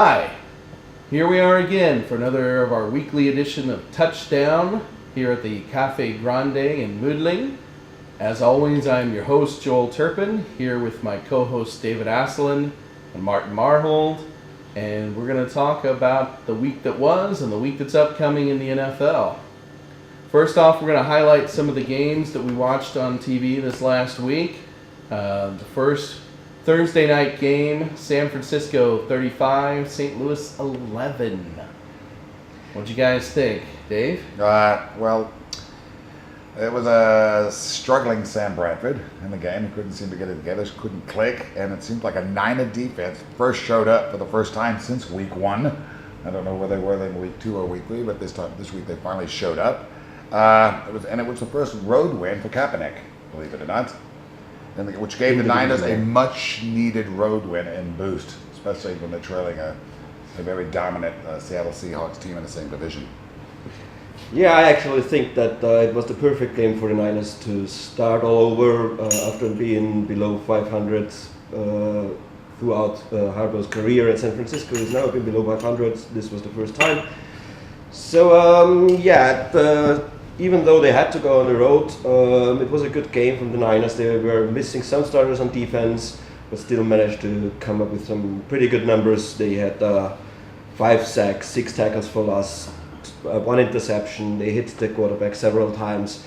Hi, here we are again for another of our weekly edition of Touchdown here at the Cafe Grande in Mödling. As always, I'm your host Joel Turpin, here with my co-hosts David Asselin and Martin Marhold, and we're going to talk about the week that was and the week that's upcoming in the NFL. First off, we're going to highlight some of the games that we watched on TV this last week. The first Thursday night game, San Francisco 35, St. Louis 11. What'd you guys think, Dave? Well, it was a struggling Sam Bradford in the game. He couldn't seem to get it together, couldn't click, and it seemed like a Niner defense first showed up for the first time since week 1. I don't know where they were in week 2 or week 3, but this week they finally showed up. It was the first road win for Kaepernick, believe it or not. Which gave the Niners a much-needed road win and boost, especially when they're trailing a very dominant Seattle Seahawks team in the same division. Yeah, I actually think that it was the perfect game for the Niners to start all over after being below 500 throughout Harbaugh's career at San Francisco. He's now been below 500. This was the first time. So, even though they had to go on the road, it was a good game from the Niners. They were missing some starters on defense, but still managed to come up with some pretty good numbers. They had 5 sacks, 6 tackles for loss, 1 interception. They hit the quarterback several times.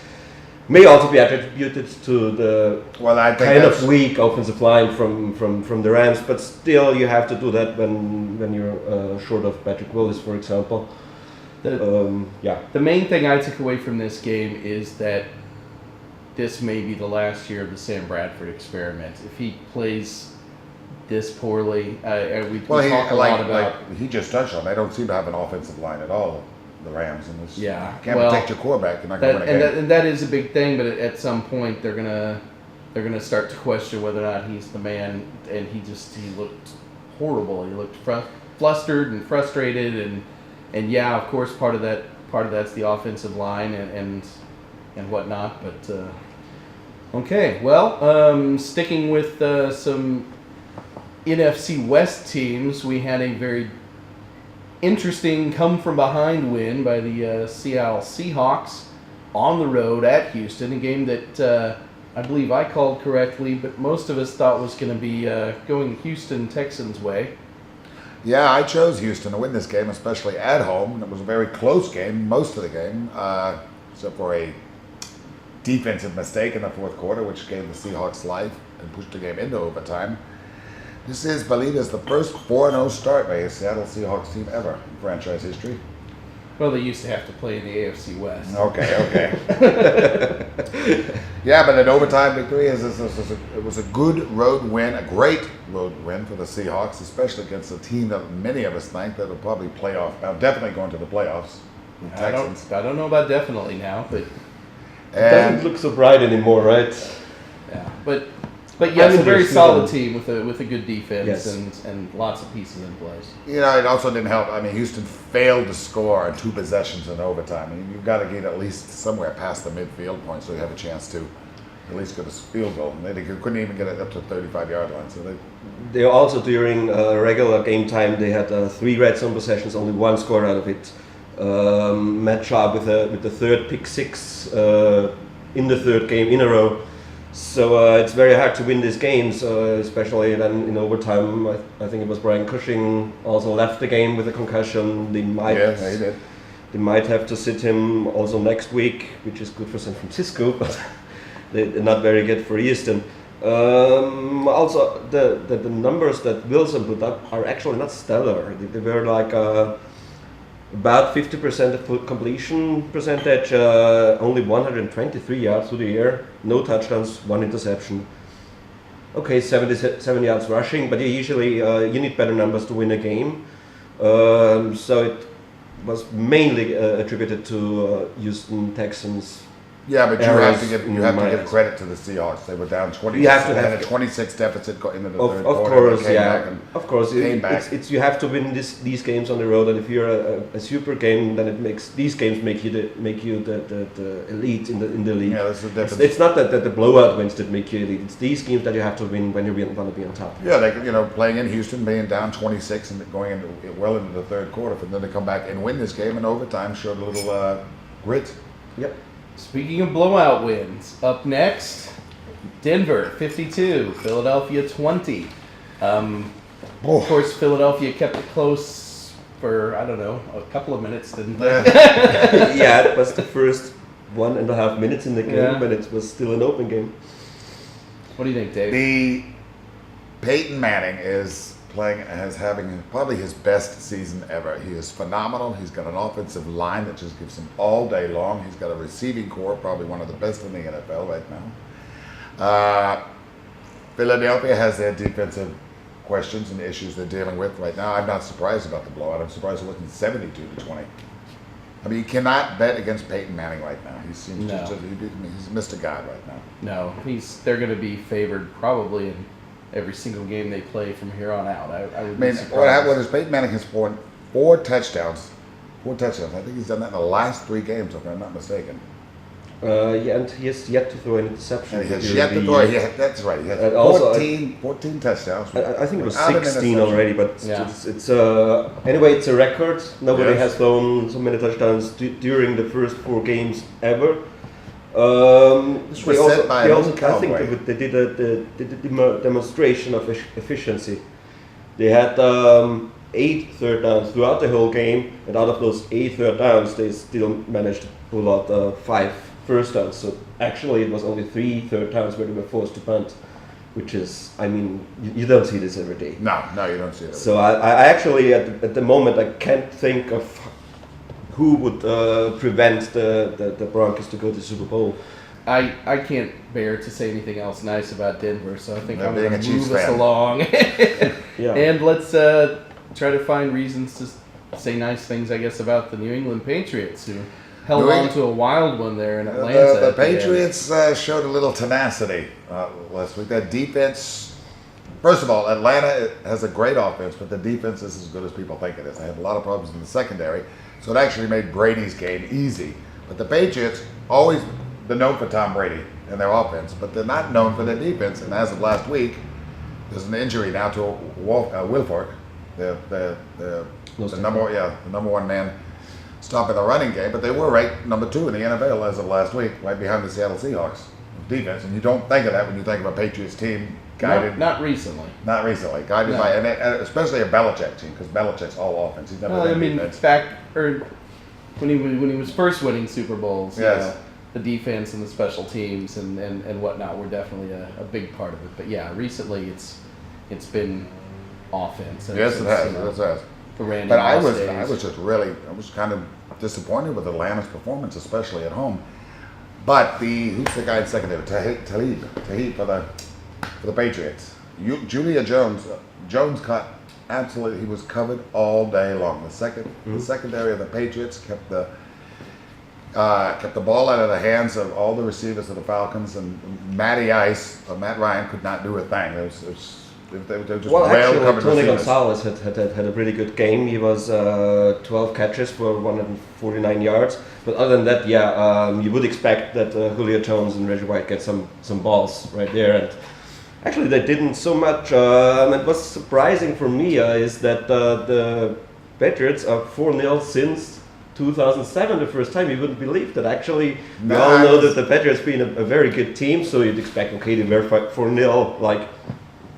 May also be attributed to the kind of weak offensive line from the Rams, but still you have to do that when you're short of Patrick Willis, for example. The main thing I took away from this game is that this may be the last year of the Sam Bradford experiment. If he plays this poorly, we talk a lot about... he just touched on, they don't seem to have an offensive line at all, the Rams. And you can't protect your quarterback, you're not going to win a game. And that is a big thing, but at some point they're gonna start to question whether or not he's the man, and he looked horrible. He looked flustered and frustrated, and yeah, of course, part of that's the offensive line and whatnot. But okay, well, sticking with some NFC West teams, we had a very interesting come-from-behind win by the Seattle Seahawks on the road at Houston, a game that I believe I called correctly, but most of us thought was going to be going Houston Texans' way. Yeah, I chose Houston to win this game, especially at home. It was a very close game, most of the game, except for a defensive mistake in the fourth quarter, which gave the Seahawks life and pushed the game into overtime. This is believed as the first 4-0 start by a Seattle Seahawks team ever in franchise history. Well, they used to have to play in the AFC West. Okay. Yeah, but an overtime victory it was a good road win, a great road win for the Seahawks, especially against a team that many of us think that will probably definitely going to the playoffs. I don't know about definitely now, but it doesn't look so bright anymore, right? Yeah, but yes, a very solid team with a good defense, yes, and lots of pieces in place. It also didn't help. Houston failed to score on 2 possessions in overtime. You've got to get at least somewhere past the midfield point so you have a chance to at least get a field goal. They couldn't even get it up to the 35-yard line. So they also, during regular game time, they had 3 red zone possessions, only 1 scored out of it. Matt Sharp with the 3rd pick 6 in the 3rd game in a row. So it's very hard to win these games, especially then in overtime. I think it was Brian Cushing also left the game with a concussion. They might have to sit him also next week, which is good for San Francisco, but they're not very good for Houston. Also, the numbers that Wilson put up are actually not stellar. They were like about 50% of completion percentage, only 123 yards through the air, no touchdowns, 1 interception. Okay, 77 yards rushing, but usually you need better numbers to win a game. So it was mainly attributed to Houston Texans Yeah, but you errors have to in give minus. credit to the Seahawks. They were down 20. You have to they had have a to. 26 deficit into the Of third quarter. course, They came yeah. back and Of course, came back. it's you have to win these games on the road, and if you're a super game, then it makes these games make you the elite in the league. Yeah, that's the difference. It's not that the blowout wins that make you elite. It's these games that you have to win when you want to be on top. Yeah, playing in Houston, being down 26 and going into the third quarter, but then they come back and win this game in overtime, showed a little grit. Yep. Speaking of blowout wins, up next, Denver 52, Philadelphia 20. Of course, Philadelphia kept it close for, I don't know, a couple of minutes, didn't they? Yeah, it was the first 1.5 minutes in the game, Yeah. but it was still an open game. What do you think, Dave? Peyton Manning is having probably his best season ever. He is phenomenal. He's got an offensive line that just gives him all day long. He's got a receiving core, probably one of the best in the NFL right now. Philadelphia has their defensive questions and issues they're dealing with right now. I'm not surprised about the blowout. I'm surprised it wasn't 72-20. I mean, you cannot bet against Peyton Manning right now. He seems he's Mr. God right now. No, they're going to be favored probably in every single game they play from here on out. I would be surprised. What is Peyton Manning has scored four touchdowns. I think he's done that in the last 3 games, if I'm not mistaken. Yeah, and he has yet to throw an interception. And he has yet to throw. That's right. He has 14 touchdowns. I think it was without an 16 interception. already, but Yeah. it's anyway, it's a record. Nobody Yes. has thrown so many touchdowns during the first 4 games ever. This was set by an old I think cowboy. they did a demonstration of efficiency. They had 8 third downs throughout the whole game, and out of those 8 third downs, they still managed to pull out 5 first downs. So actually, it was only 3 third downs where they were forced to punt, which is, I mean, you don't see this every day. No, you don't see it. So I actually, at the moment, I can't think of who would prevent the Broncos to go to the Super Bowl. I can't bear to say anything else nice about Denver, so I think Yeah, I'm being going a to Chiefs move us fan. along. Yeah. And let's try to find reasons to say nice things, I guess, about the New England Patriots, who held New on England- to a wild one there in Atlanta. The at the end. Patriots showed a little tenacity last week. That defense, first of all, Atlanta has a great offense, but the defense is as good as people think it is. They had a lot of problems in the secondary, so it actually made Brady's game easy. But the Patriots always been known for Tom Brady and their offense, but they're not known for their defense. And as of last week, there's an injury now to Wilfork, the number 1 man stopping the running game, but they were ranked number 2 in the NFL as of last week, right behind the Seattle Seahawks defense. And you don't think of that when you think of a Patriots team guided. Not recently. Not recently, guided No. by, and especially a Belichick team, because Belichick's all offense. He's never Well, I been mean, defense. when he was first winning Super Bowls, Yes. you know, the defense and the special teams and whatnot were definitely a big part of it. But yeah, recently it's been offense. Yes, Since, it has. you know, It has. the Randy But I Moss was days. I was kind of disappointed with Atlanta's performance, especially at home. But who's the guy in secondary? Talib for the Patriots. Julia Jones caught absolutely. He was covered all day long. The secondary of the Patriots kept the ball out of the hands of all the receivers of the Falcons, and Matt Ryan could not do a thing. They were just Well, actually, covered Tony receivers. Gonzalez had a pretty good game. He was 12 catches for 149 yards. But other than that, you would expect that Julio Jones and Reggie White get some balls right there. And actually, they didn't so much. And what's surprising for me is that the Patriots are 4-0 since 2007, the first time. You wouldn't believe that. Actually, we all know that the Patriots being a very good team, so you'd expect, okay, they were 4-0 like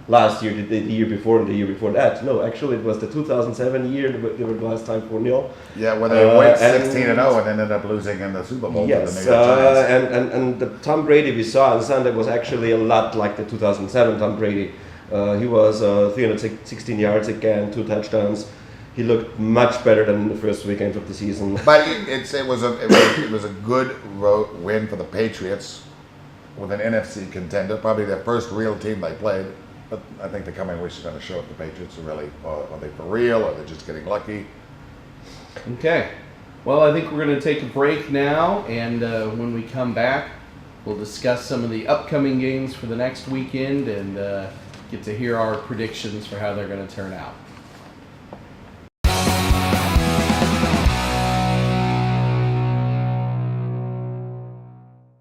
last year, the year before, and the year before that. No, actually, it was the 2007 year they were the last time 4-0. Yeah, when they went 16-0 and ended up losing in the Super Bowl to the Yes, New York Giants. and the Tom Brady we saw on Sunday was actually a lot like the 2007 Tom Brady. He was 316 yards again, 2 touchdowns. He looked much better than in the first weekend of the season. But it was a good win for the Patriots with an NFC contender, probably their first real team they played. But I think the coming weeks are going to show if the Patriots are really, are they for real, or they're just getting lucky. Okay. Well, I think we're going to take a break now, and when we come back, we'll discuss some of the upcoming games for the next weekend and get to hear our predictions for how they're going to turn out.